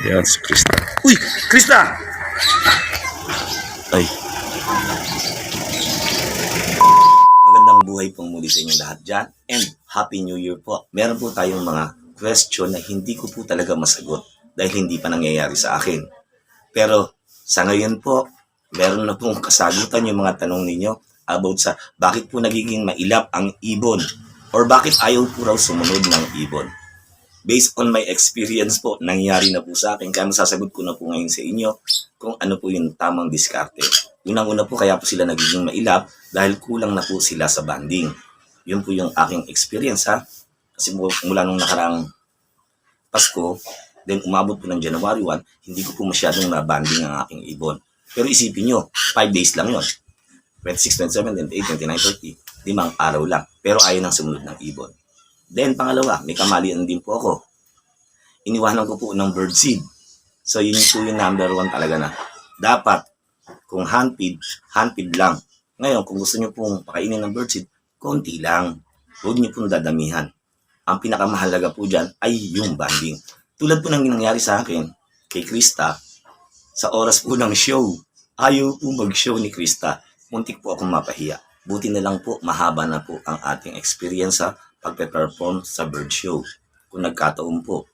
Yan si Krista. Uy! Krista! Ay. Magandang buhay pong muli sa inyo lahat dyan. And Happy New Year po. Meron po tayong mga question na hindi ko po talaga masagot dahil hindi pa nangyayari sa akin. Pero sa ngayon po, meron na pong kasagutan yung mga tanong ninyo about sa bakit po nagiging mailap ang ibon or bakit ayaw po raw sumunod ng ibon. Based on my experience po, nangyari na po sa akin. Kaya masasagot ko na po ngayon sa inyo kung ano po yung tamang diskarte. Unang-una po kaya po sila nagiging mailap dahil kulang na po sila sa bonding. Yun po yung aking experience ha. Kasi mula nung nakaraang Pasko, then umabot po ng January 1, hindi ko po masyadong na-banding ang aking ibon. Pero isipin nyo, 5 days lang yun. 26, 27, 28, 29, 30. 5 araw lang. Pero ayaw nang sumunod ng ibon. Then, pangalawa, may kamalian din po ako. Iniwanan ko po ng birdseed. So, yun po yung number 1 talaga na. Dapat, kung handfeed lang. Ngayon, kung gusto nyo pong pakainin ng birdseed, konti lang. Huwag nyo pong dadamihan. Ang pinakamahalaga po dyan ay yung banding. Tulad po ng nangyari sa akin, kay Krista, sa oras po ng show, ayaw po mag-show ni Krista. Muntik po akong mapahiya. Buti na lang po, mahaba na po ang ating experience sa pagpe-perform sa bird show. Kung nagkataon po,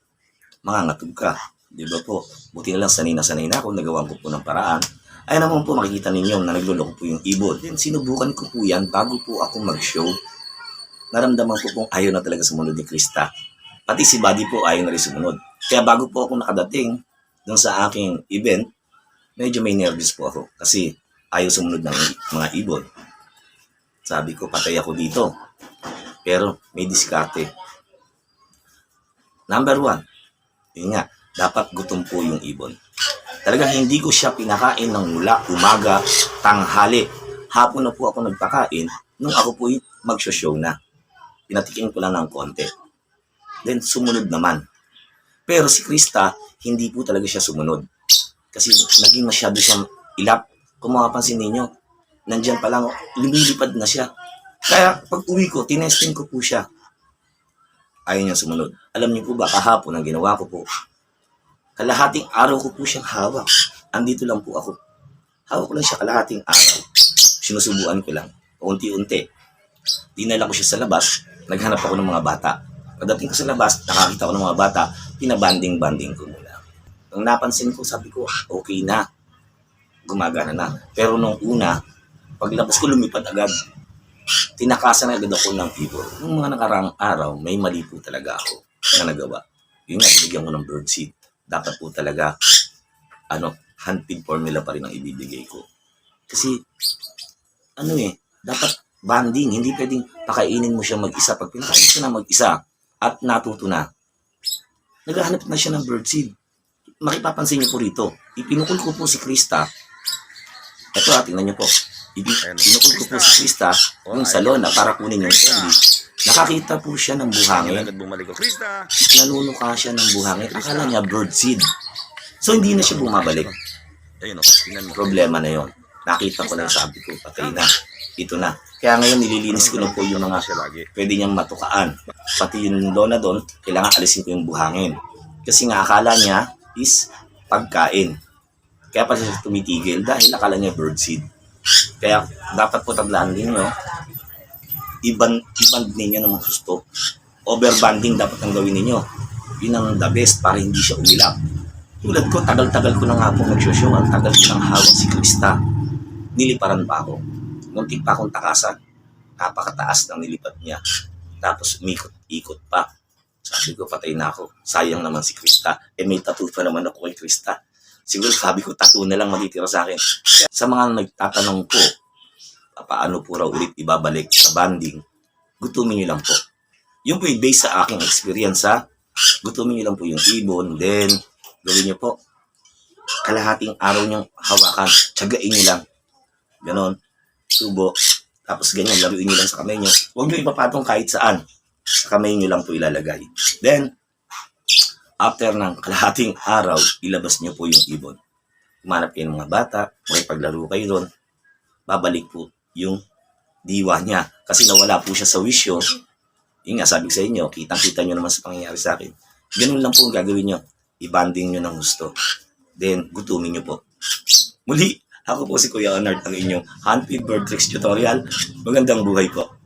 mangangatog ka. Di ba po? Buti na lang sanay na ako, nagawa ko po ng paraan. Ay naman po makikita ninyo na nagluloko po yung ibon. Then sinubukan ko po yan bago po ako mag-show. Naramdaman ko pong ayaw na talaga sumunod ni Krista. Pati si Buddy po ayaw na rin sumunod. Kaya bago po ako nakadating dun sa aking event, medyo may nervous po ako. Kasi ayaw sumunod ng mga ibon. Sabi ko, patay ako dito. Pero may diskarte. Number 1, yun nga, dapat gutom po yung ibon. Talagang hindi ko siya pinakain ng mula, umaga, tanghali. Hapon na po ako nagpakain nung ako po mag-show na. Pinatikin ko lang ng konti. Then sumunod naman. Pero si Krista, hindi po talaga siya sumunod. Kasi naging masyado siyang ilap. Kung makapansin ninyo, nandyan pa lang, lumilipad na siya. Kaya pag uwi ko, tinesting ko po siya. Ayaw niya sumunod. Alam niyo po ba, kahapon ang ginawa ko po, kalahating araw ko po siyang hawak. Andito lang po ako. Hawak ko lang siya kalahating araw. Sinusubuan ko lang. Unti-unti. Dinala ko siya sa labas. Naghanap ako ng mga bata. Pagdating ko sa labas, nakakita ko ng mga bata. Pinabanding-banding ko muna. Nung napansin ko, sabi ko, okay na. Gumagana na. Pero nung una, paglabas ko lumipad agad. Tinakasan agad ako ng ibon. Nung mga nakaraang araw, may mali po talaga ako na nagawa. Yun nga, binigyan ko ng birdseed. Dapat po talaga, handfeed formula pa rin ang ibibigay ko. Kasi, dapat banding. Hindi pwedeng pakainin mo siya mag-isa. Pag pinakain siya na mag-isa at natuto na, naghahanap na siya ng birdseed. Makipapansin niyo po rito, ipinukul ko po si Krista. Ito tingnan niyo po. Pinukul ko po si Krista yung salon na para kunin yung candy. Nakakita po siya ng buhangin. Nanunuka siya ng buhangin. Akala niya birdseed. So hindi na siya bumabalik. Problema na yon. Nakita ko lang, sabi ko, patay na. Ito na. Kaya ngayon nililinis ko na po yung mga pwede niyang matukaan. Pati yung lona doon, kailangan alisin ko yung buhangin. Kasi nga akala niya is pagkain. Kaya pa siya tumitigil dahil akala niya birdseed. Kaya dapat po taglaan din nyo, iband ninyo ng gusto. Overbanding dapat ang gawin ninyo. Yun ang the best para hindi siya umilap. Tulad ko, tagal-tagal ko na nga po mag-show. Ang tagal ko nang hawak si Krista. Niliparan pa ako. Muntik pa akong takasan. Napakataas ng nilipad niya. Tapos umikot-ikot pa. Sabi ko, patay na ako. Sayang naman si Krista. May tattoo pa naman ako kay Krista. Siguro sabi ko, tattoo na lang matitira sa akin. Sa mga nagtatanong po, paano po raw ulit ibabalik sa banding, gutumin nyo lang po. Yun po yung base sa aking experience ha. Gutumin nyo lang po yung ibon, then gawin nyo po. Kalahating araw nyong hawakan, tsagain nyo lang. Ganon, subo. Tapos ganyan, laruin nyo lang sa kamay nyo. Huwag nyo ipapatong kahit saan. Sa kamay nyo lang po ilalagay. Then, after ng kalahating araw, ilabas nyo po yung ibon. Kumanap kayo ng mga bata, paglaro kayo doon, babalik po yung diwa niya. Kasi nawala po siya sa wisyo. Yung nga, sabi ko sa inyo, kitang-kita nyo naman sa pangyayari sa akin. Ganun lang po ang gagawin nyo. i-banding nyo ng gusto. Then, gutumin nyo po. Muli, ako po si Kuya Honard, ang inyong Hunted Bird Tricks Tutorial. Magandang buhay po.